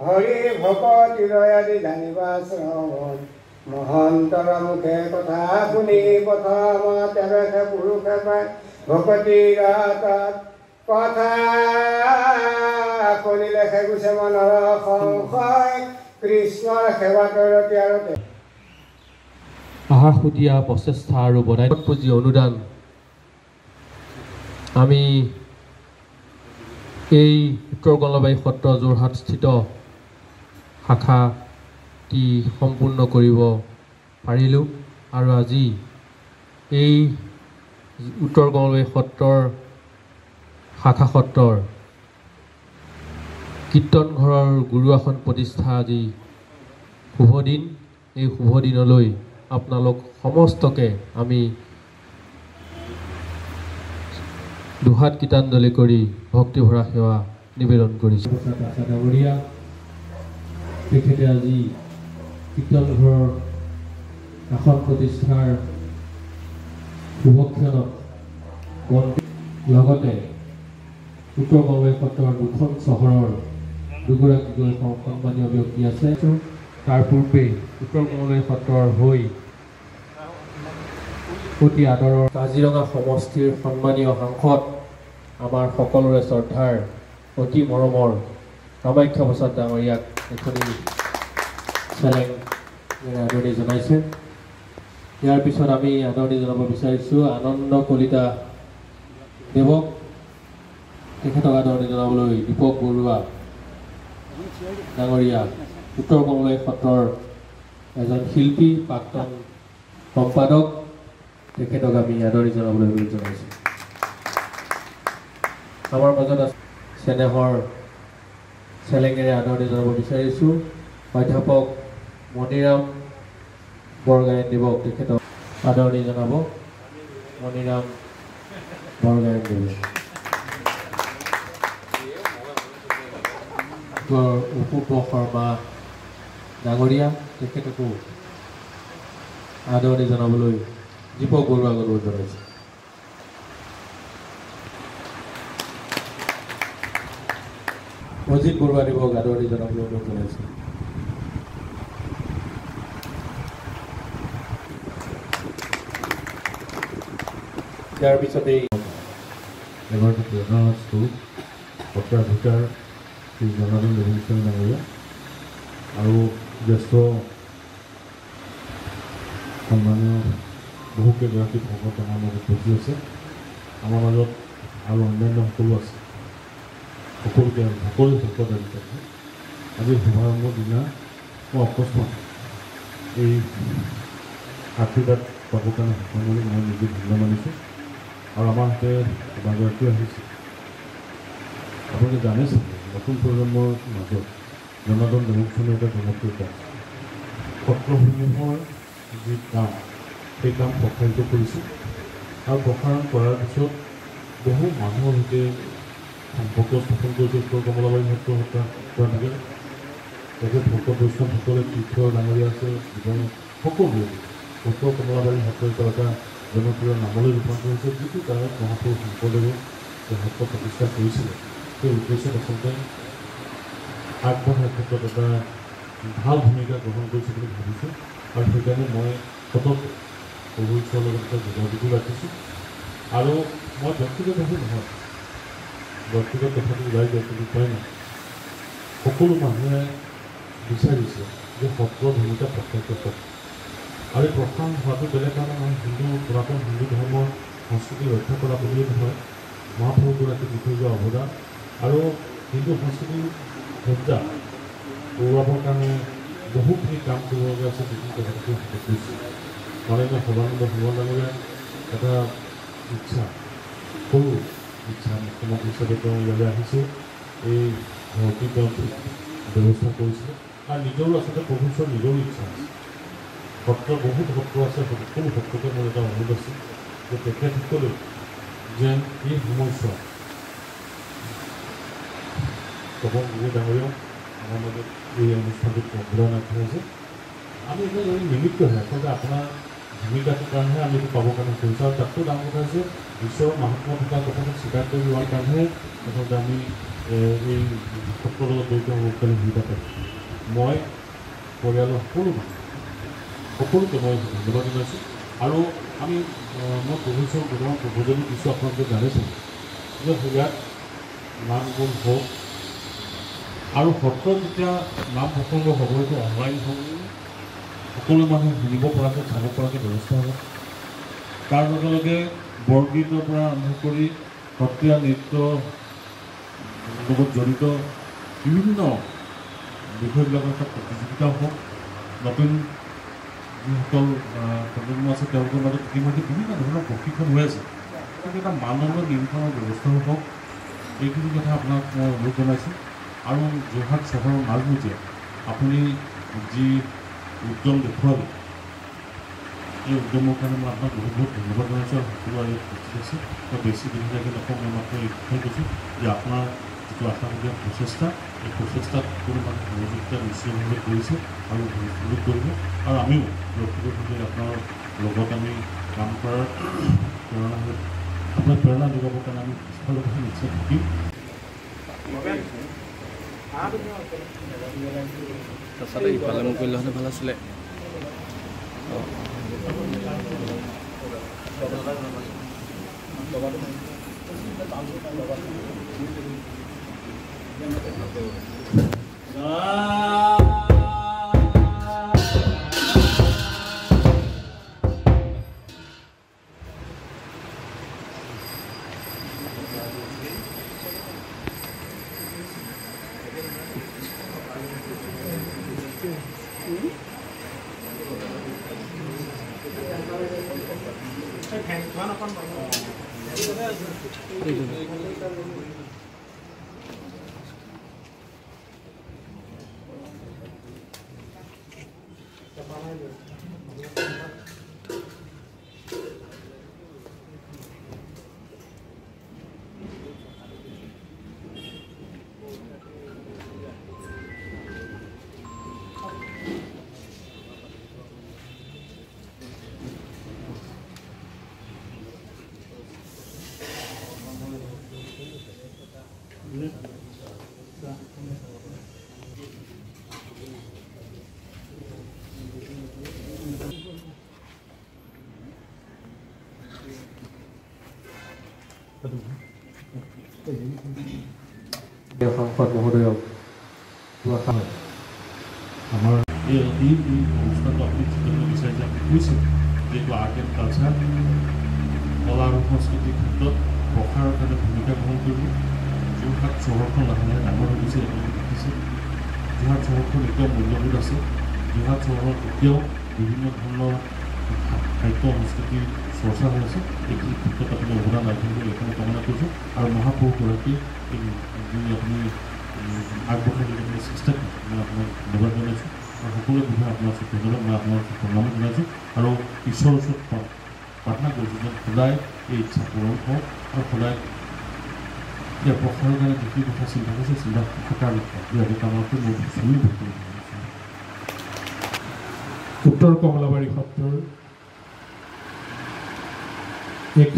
হৰি ভকতি দয়াদি জানিবা শ্ৰৱণ মহন্তৰ মুখে কথা শুনি প্ৰথম তেৱেহে পুৰুষে পায় ভকতি ৰাতত কথা শুনিলে গুছে মনৰ সংশয় কৃষ্ণৰ সেৱা কৰতে আৰু আহাসুতীয়া প্ৰচেষ্টা আৰু বদায়পুঁজি অনুদান আমি এই উত্তৰ কমলাবাৰী সত্ৰ যোৰহাটস্থিত শাখাটি সম্পূৰ্ণ কৰিব পাৰিলোঁ আৰু আজি এই উত্তৰ কমলাবাৰী সত্ৰৰ শাখা সত্ৰৰ কীৰ্তন ঘৰৰ গুৰু আসন প্ৰতিষ্ঠা আজি শুভ দিন। এই শুভ দিনলৈ আপোনালোক সমস্তকে আমি দুহাত গীতাঞ্জলি কৰি ভক্তিভৰা সেৱা নিবেদন কৰিছোঁ। ডাঙৰীয়া তেখেতে আজি কীৰ্তন ঘৰৰ আসন প্ৰতিষ্ঠাৰ শুভক্ষণত লগতে উত্তৰ কমলাবাৰী সত্ৰৰ দুখন চহৰৰ দুগৰাকীকৈ সন্মানীয় ব্যক্তি আছে। তাৰ পূৰ্বে উত্তৰ কমলাবাৰী সত্ৰৰ হৈ অতি আদৰৰ কাজিৰঙা সমষ্টিৰ সন্মানীয় সাংসদ আমাৰ সকলোৰে শ্ৰদ্ধাৰ অতি মৰমৰ কামাখ্যা প্ৰসাদ ডাঙৰীয়াক এখনি চেলেং আদৰণি জনাইছে। ইয়াৰ পিছত আমি আদৰণি জনাব বিচাৰিছোঁ আনন্দ কলিতা দেৱক। তেখেতক আদৰণি জনাবলৈ দীপক বৰুৱা ডাঙৰীয়া উত্তৰ কমলাবাৰী সত্ৰৰ এজন শিল্পী প্ৰাক্তন সম্পাদক, তেখেতক আমি আদৰণি জনাবলৈ অনুৰোধ জনাইছোঁ। আমাৰ মাজত চেনেহৰ চেলেঙেৰে আদৰণি জনাব বিচাৰিছোঁ অধ্যাপক মণিৰাম বৰগায়ন দেৱক। তেখেতক আদৰণি জনাব মণিৰাম বৰগায়ন দেৱে। অপূৰ্ব শৰ্মা ডাঙৰীয়া, তেখেতকো আদৰণি জনাবলৈ দীপক বৰুৱাক অনুৰোধ জনাইছে। অজিত বৰুৱা দেৱক আদৰণি জনাবলৈ অনুৰোধ জনাইছে। ইয়াৰ পিছতেই এগৰাকী প্ৰেৰণা স্বৰূপ সত্ৰাধিকাৰ শ্ৰী জনাৰ্দন দেৱগোস্বামী ডাঙৰীয়া আৰু জ্যেষ্ঠ সন্মানীয় বহুকেইগৰাকী ভকত আমাৰ মাজত বহি আছে। আমাৰ মাজত আৰু অন্যান্য সকলো আছে। সকলোকে সকলো ভকত আছে। আজিৰ শুভাৰম্ভৰ দিনা মই অকস্মাত এই আশীৰ্বাদ পাবৰ কাৰণে সফল বুলি মই নিজে ধন্য মানিছোঁ। আৰু আমাৰ হাতে কেইবাগৰাকীও আহিছে। আপোনালোকে জানিছে নতুন প্ৰজন্মৰ মাজত জনাৰ্দন দেৱগোস্বামী এটা জনপ্ৰিয়তা। সত্ৰসমূহৰ যি কাম সেই কাম প্ৰসাৰিত কৰিছোঁ আৰু প্ৰসাৰণ কৰাৰ পিছত বহু মানুহৰ সৈতে সম্পৰ্ক স্থাপন কৰিছে। উত্তৰ কমলাবাৰী সত্ৰ সত্ৰাধিকাৰ তেখেত ভক্ত বৈষ্ণৱসকলে তীৰ্থ ডাঙৰীয়া আছে সকলোৱে উত্তৰ কমলাবাৰী সত্ৰৰ এটা জনপ্ৰিয় নামলৈ ৰূপান্তৰ হৈছে। যিটো গায়ক মহাপুৰুষ শংকৰদেৱে এই সত্ৰ প্ৰতিষ্ঠা কৰিছিলে সেই উদ্দেশ্যত আচলতে আগবঢ়াৰ ক্ষেত্ৰত এটা ভাল ভূমিকা গ্ৰহণ কৰিছে বুলি ভাবিছোঁ। আৰু সেইকাৰণে মই সতত প্ৰভু ঈশ্বৰৰ লগত এটা যোগাযোগো ৰাখিছোঁ। আৰু মই ব্যক্তিগতভাৱে নহয়, ব্যক্তিগত কথাটো ওলাই যায় কিন্তু উপায় নাই। সকলো মানুহে বিচাৰিছে যে সত্ৰৰ ভূমিকা প্ৰত্যক্ষ কৰক। আৰু এই প্ৰসাৰণ হোৱাটো বেলেগ কাৰণে নহয়, পুৰাতন হিন্দু ধৰ্মৰ সংস্কৃতি ৰক্ষা কৰা বুলিয়েই নহয়, মহাপুৰুষগৰাকী দি থৈ যোৱা অৱদান আৰু হিন্দু সংস্কৃতিৰ সজ্জা গৌৰৱৰ কাৰণে বহুখিনি কাম কৰিবলগীয়া আছে। যিখিনি কথাটো কৈছোঁ মাননীয় সৰ্বানন্দ সোণোৱাল ডাঙৰীয়াৰ এটা ইচ্ছা, সৰু ইচ্ছা মুখ্যমন্ত্ৰী হিচাপে তেওঁ ইয়ালৈ আহিছে। এই ভৰ্তি তেওঁ ব্যৱস্থা কৰিছে আৰু নিজৰো আচলতে প্ৰভু ঈশ্বৰৰ নিজৰো ইচ্ছা আছে। সত্ৰ বহুত সত্ৰ আছে, সকলো সত্ৰতে মোৰ এটা অনুৰোধ আছে যে তেখেতসকলে যেন এই সময়ছোৱাত তপন গগৈ ডাঙৰীয়া আমাৰ মাজত এই অনুষ্ঠানটোত অৱদান আগবঢ়াইছে। আমি এটা নিমিত্তহে আচলতে আপোনাৰ ভূমিকাটোৰ কাৰণেহে আমি এইটো পাবৰ কাৰণে কৰিছোঁ আৰু তাতকৈ ডাঙৰ কথা হৈছে ঈশ্বৰৰ মাহাত্ম্য থকা কথাটো স্বীকাৰ কৰি লোৱাৰ কাৰণেহে আচলতে আমি এই সত্ৰৰ লগত জড়িত হ'ব কাৰণে সুবিধা পাইছোঁ মই পৰিয়ালৰ সকলোকে মই ধন্যবাদ জনাইছোঁ আৰু আমি মই প্ৰভুশ্বৰ বৰ্তমান প্ৰভোজনী দিছোঁ আপোনালোকে জানিছে যে ইয়াত নাম গুণ হওক আৰু সত্ৰত যেতিয়া নাম প্ৰসংগ হ'ব এইটো অনলাইন হ'ব সকলো মানুহে শুনিব পৰাকৈ চাব পৰাকৈ ব্যৱস্থা হ'ব তাৰ লগে লগে বৰগীতৰ পৰা আৰম্ভ কৰি সত্ৰীয়া নৃত্য লগত জড়িত বিভিন্ন বিষয়বিলাকৰ এটা প্ৰতিযোগিতা হ'ব নতুন যিসকল প্ৰজন্ম আছে তেওঁলোকৰ মাজত ইতিমধ্যে বিভিন্ন ধৰণৰ প্ৰশিক্ষণ হৈ আছে কিন্তু এটা মানদণ্ড নিৰীক্ষণৰ ব্যৱস্থা হ'ব এইখিনি কথা আপোনাক মই অনুৰোধ জনাইছোঁ আৰু যোৰহাট চহৰৰ মাজমজিয়াত আপুনি যি উদ্যম দেখুৱালে এই উদ্যমৰ কাৰণে মই আপোনাক বহুত বহুত ধন্যবাদ জনাইছোঁ আৰু সকলো ইয়াত উপস্থিত আছে মই বেছি দিনলৈকে নকওঁ মই মাত্ৰ এই কথাই কৈছোঁ যে আপোনাৰ যিটো আশাবলীয়া প্ৰচেষ্টা এই প্ৰচেষ্টাত কোনো মানুহ সহযোগিতা নিশ্চয়ভাৱে কৰিছে আৰু সুযোগ কৰিব আৰু আমিও ব্যক্তিগতভাৱে আপোনাৰ লগত আমি কাম কৰাৰ প্ৰেৰণা হৈ আপোনাক প্ৰেৰণা যোগাবৰ কাৰণে আমি পিছফালৰ কথা নিশ্চয় থাকিম তাছতে ইফালে মোক কৰিলে হ'লে ভাল আছিলে সাংসদ মহোদয়ক আমাৰ এই অনুষ্ঠানটো আপুনি যিটো বিচাৰিছে আপুনি কৈছে যিটো আৰ্ট এণ্ড কালচাৰ কলা আৰু সংস্কৃতিৰ ক্ষেত্ৰত প্ৰসাৰৰ কাৰণে ভূমিকা গ্ৰহণ কৰিব যোৰহাট চহৰখন লাহে লাহে ডাঙৰ হৈ গৈছে আপুনি দেখিছে যোৰহাট চহৰখন এতিয়াও মূল্যবোধ আছে যোৰহাট চহৰত এতিয়াও বিভিন্ন ধৰণৰ সাহিত্য সংস্কৃতিৰ চৰ্চা হৈ আছে এইখিনি ক্ষেত্ৰত আপুনি অৱদান আগবঢ়াব এইখিনি কামনা কৰিছোঁ আৰু মহাপুৰুষগৰাকী যি আপুনি আগবঢ়াই দিবলৈ চেষ্টা কৰিছোঁ মই আপোনাক ধন্যবাদ জনাইছোঁ আৰু সকলো বিষয়ে আপোনাৰ ওচৰত ধন্যবাদ মই আপোনাৰ ওচৰত প্ৰণাম জনাইছোঁ আৰু ঈশ্বৰৰ ওচৰত প্ৰাৰ্থনা কৰিছোঁ যে সদায় এই ইচ্ছা পূৰণ হওক আৰু সদায় ইয়াৰ প্ৰসাৰৰ কাৰণে যিখিনি কথা চিন্তা কৰিছে চিন্তা থকাৰ বিষয়ে কামতকৈ মোৰ চুৰি ভক্তি উত্তৰ কমলাবাৰী সত্ৰৰ এক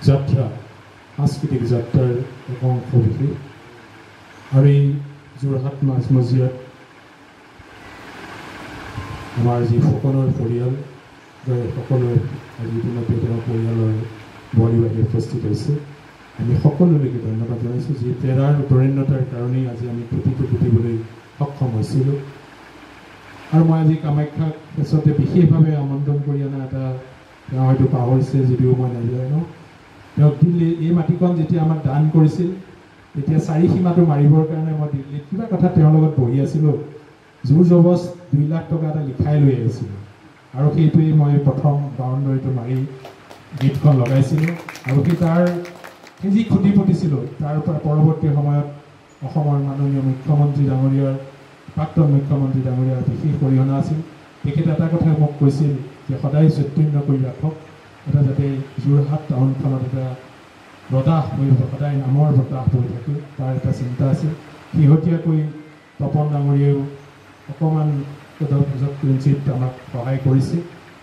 যাত্ৰা সাংস্কৃতিক যাত্ৰাৰ এক অংশ বিশেষ আৰু এই যোৰহাট মাজমজিয়াত আমাৰ যি ফুকনৰ পৰিয়াল সকলোৱে আজি ইতিমধ্যে তেওঁৰ পৰিয়ালৰ বৰিবাহী উপস্থিত হৈছে আমি সকলোলৈকে ধন্যবাদ জনাইছোঁ যি বৰেণ্যতাৰ কাৰণেই আজি আমি পুথিটো পুতিবলৈ সক্ষম হৈছিলোঁ আৰু মই আজি কামাখ্যাক আচলতে বিশেষভাৱে আমন্ত্ৰণ কৰি অনা এটা তেওঁ হয়তো পাহৰিছে যদিও মই নাজানো তেওঁ দিল্লী এই মাটিকণ যেতিয়া আমাক দান কৰিছিল তেতিয়া চাৰি সীমাটো মাৰিবৰ কাৰণে মই দিল্লীত কিবা কথা তেওঁৰ লগত বহি আছিলোঁ জোৰ জবজ 2 লাখ টকা এটা লিখাই লৈ আহিছিলোঁ আৰু সেইটোৱেই মই প্ৰথম বাউণ্ডৰীটো মাৰি গীতখন লগাইছিলোঁ আৰু সেই যি খুঁটি পুতিছিলোঁ তাৰ পৰা পৰৱৰ্তী সময়ত অসমৰ মাননীয় মুখ্যমন্ত্ৰী ডাঙৰীয়াৰ প্ৰাক্তন মুখ্যমন্ত্ৰী ডাঙৰীয়াৰ বিশেষ অৰিহণা আছিল তেখেতে এটা কথা মোক কৈছিল যে সদায় চৈতন্য কৰি ৰাখক এটা যাতে যোৰহাট টাউনখনত এটা বতাহ হৈ সদায় নামৰ বতাহ হৈ থাকে তাৰ এটা চিন্তা আছিল শেহতীয়াকৈ তপন ডাঙৰীয়াও অকণমান কিঞ্চিত আমাক সহায় কৰিছে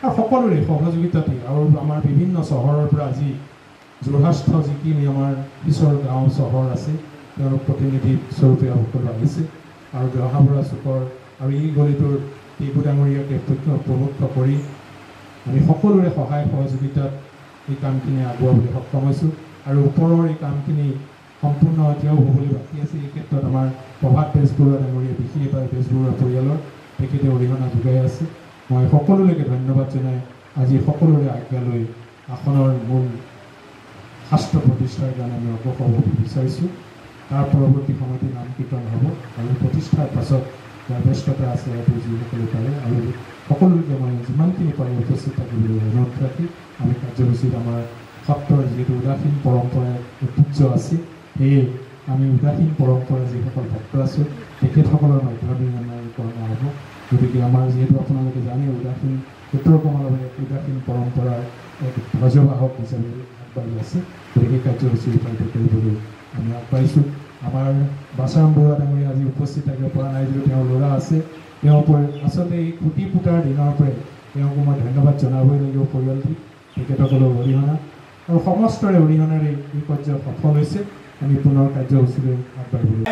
আৰু সকলোৰে সহযোগিতাতে আৰু আমাৰ বিভিন্ন চহৰৰ পৰা আজি যোৰহাট যিখিনি আমাৰ পিছৰ গাঁও চহৰ আছে তেওঁলোক প্ৰতিনিধি স্বৰূপে সকলো আহিছে আৰু জহাবৰা চুকৰ আৰু এই গলিটোৰ টিবু ডাঙৰীয়াকে প্ৰমুখ কৰি আমি সকলোৰে সহায় সহযোগিতাত এই কামখিনি আগুৱাবলৈ সক্ষম হৈছোঁ আৰু ওপৰৰ এই কামখিনি সম্পূৰ্ণ এতিয়াও হ'বলৈ বাকী আছে। এই ক্ষেত্ৰত আমাৰ প্ৰভাত বেজবৰুৱা ডাঙৰীয়া বিশেষভাৱে বেজবৰুৱা পৰিয়ালৰ তেখেতে অৰিহণা যোগাই আছে। মই সকলোলৈকে ধন্যবাদ জনাই আজি সকলোৰে আজ্ঞালৈ আসনৰ মূল শাস্ত্ৰ প্ৰতিষ্ঠাৰ কাৰণে আমি অগ্ৰসৰ হ'ব বিচাৰিছোঁ। তাৰ পৰৱৰ্তী সময়তে নাম কীৰ্তন হ'ব আৰু প্ৰতিষ্ঠাৰ পাছত যাৰ ব্যস্ততা আছে হয়তো যিসকলে পাৰে আৰু সকলোকে মই যিমানখিনি পাৰে উপস্থিত থাকিবলৈ অনুৰোধ ৰাখি আমি কাৰ্যসূচীত আমাৰ সত্ৰৰ যিহেতু উদাসীন পৰম্পৰাৰ ঐতিহ্য আছে সেয়ে আমি উদাসীন পৰম্পৰা যিসকল ভক্ত আছোঁ তেখেতসকলৰ মাধ্যমে আমাৰ কৰ্ম হ'ব। গতিকে আমাৰ যিহেতু আপোনালোকে জানে উদাসীন উত্তৰ কমলাবাৰীৰ উদাসীন পৰম্পৰাৰ এক ধ্বজবাহক হিচাপে আগবাঢ়ি আছে। গতিকে কাৰ্যসূচী ৰূপায়িত কৰিবলৈ আমি আগবাঢ়িছোঁ। আমাৰ বাছাৰাম বৰুৱা ডাঙৰীয়া আজি উপস্থিত থাকিব পৰা নাই যদিও তেওঁৰ ল'ৰা আছে। তেওঁৰ আচলতে এই খুঁটি পুতাৰ দিনৰ পৰাই তেওঁকো মই ধন্যবাদ জনাবই লাগিব পৰিয়ালটি তেখেতসকলৰ অৰিহণা আৰু সমস্তৰে অৰিহণাৰে এই পৰ্যায় সফল হৈছে। আমি পুনৰ কাৰ্যসূচীলৈ আগবাঢ়িবলৈ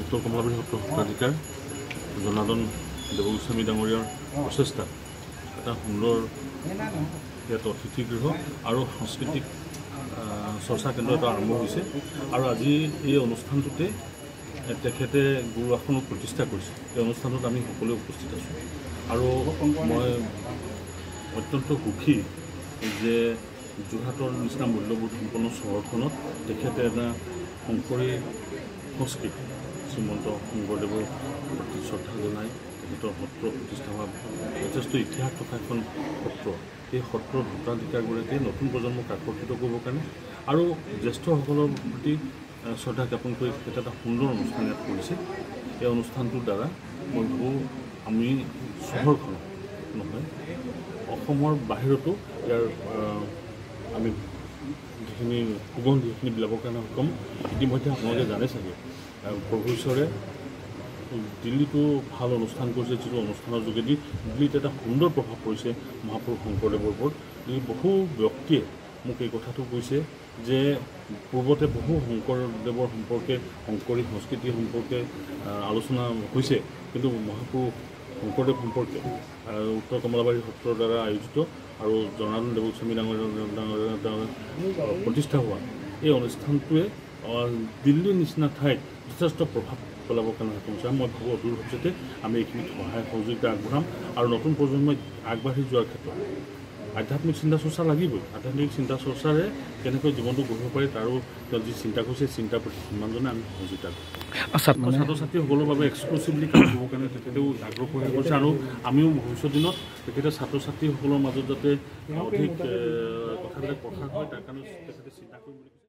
উত্তৰ কমলাবাৰী সত্ৰ সত্ৰাধিকাৰ জনাৰ্দন দেৱগোস্বামী ডাঙৰীয়াৰ প্ৰচেষ্টা এটা সুন্দৰ ইয়াত অতিথিগৃহ আৰু সাংস্কৃতিক চৰ্চা কেন্দ্ৰ এটা আৰম্ভ হৈছে আৰু আজি এই অনুষ্ঠানটোতে তেখেতে গুৰু আসনো প্ৰতিষ্ঠা কৰিছে। এই অনুষ্ঠানত আমি সকলোৱে উপস্থিত আছোঁ আৰু মই অত্যন্ত সুখী যে যোৰহাটৰ নিচিনা মূল্যবোধ সম্পন্ন চহৰখনত তেখেতে এটা শংকৰী সংস্কৃতি শ্ৰীমন্ত শংকৰদেৱৰ প্ৰতি শ্ৰদ্ধা জনাই তেখেতৰ সত্ৰ প্ৰতিষ্ঠা হোৱা যথেষ্ট ইতিহাস থকা এখন সত্ৰ। এই সত্ৰৰ ভূতাধিকাৰগৰাকীয়ে নতুন প্ৰজন্মক আকৰ্ষিত কৰিবৰ কাৰণে আৰু জ্যেষ্ঠসকলৰ প্ৰতি শ্ৰদ্ধা জ্ঞাপন কৰি তেখেতে এটা সুন্দৰ অনুষ্ঠান ইয়াত কৰিছে। এই অনুষ্ঠানটোৰ দ্বাৰা মই ভাবোঁ আমি চহৰখনত নহয় অসমৰ বাহিৰতো ইয়াৰ আমি যিখিনি সুগন্ধি সেইখিনি বিলাবৰ কাৰণে সক্ষম। ইতিমধ্যে আপোনালোকে জানে চাগে প্ৰভু ঈশ্বৰে দিল্লীতো ভাল অনুষ্ঠান কৰিছে, যিটো অনুষ্ঠানৰ যোগেদি দিল্লীত এটা সুন্দৰ প্ৰভাৱ পৰিছে মহাপুৰুষ শংকৰদেৱৰ ওপৰত। বহু ব্যক্তিয়ে মোক এই কথাটো কৈছে যে পূৰ্বতে বহু শংকৰদেৱৰ সম্পৰ্কে শংকৰী সংস্কৃতি সম্পৰ্কে আলোচনা হৈছে, কিন্তু মহাপুৰুষ শংকৰদেৱ সম্পৰ্কে উত্তৰ কমলাবাৰী সত্ৰৰ দ্বাৰা আয়োজিত আৰু জনাৰ্দন দেৱগোস্বামী ডাঙৰীয়া প্ৰতিষ্ঠা হোৱা এই অনুষ্ঠানটোৱে দিল্লীৰ নিচিনা ঠাইত যথেষ্ট প্ৰভাৱ পেলাবৰ কাৰণে সক্ষম হৈছে। মই ভাবোঁ অদূৰ ভৱিষ্যতে আমি এইখিনিত সহায় সহযোগিতা আগবঢ়াম আৰু নতুন প্ৰজন্মই আগবাঢ়ি যোৱাৰ ক্ষেত্ৰত আধ্যাত্মিক চিন্তা চৰ্চা লাগিবই। আধ্যাত্মিক চিন্তা চৰ্চাৰে কেনেকৈ জীৱনটো গঢ়িব পাৰি তাৰো তেওঁ যি চিন্তা কৰিছে চিন্তাৰ প্ৰতি সন্মান জনাই আমি সহযোগিতা কৰিম। ছাত্ৰ ছাত্ৰীসকলৰ বাবে এক্সক্লুচিভলি কাম কৰিবৰ কাৰণে তেখেতেও আগ্ৰহ প্ৰকাশ কৰিছে আৰু আমিও ভৱিষ্যত দিনত তেখেতে ছাত্ৰ ছাত্ৰীসকলৰ মাজত যাতে অধিক কথাবিলাক প্ৰসাৰ হয় তাৰ কাৰণে তেখেতে চিন্তা কৰিম বুলি কৈছে।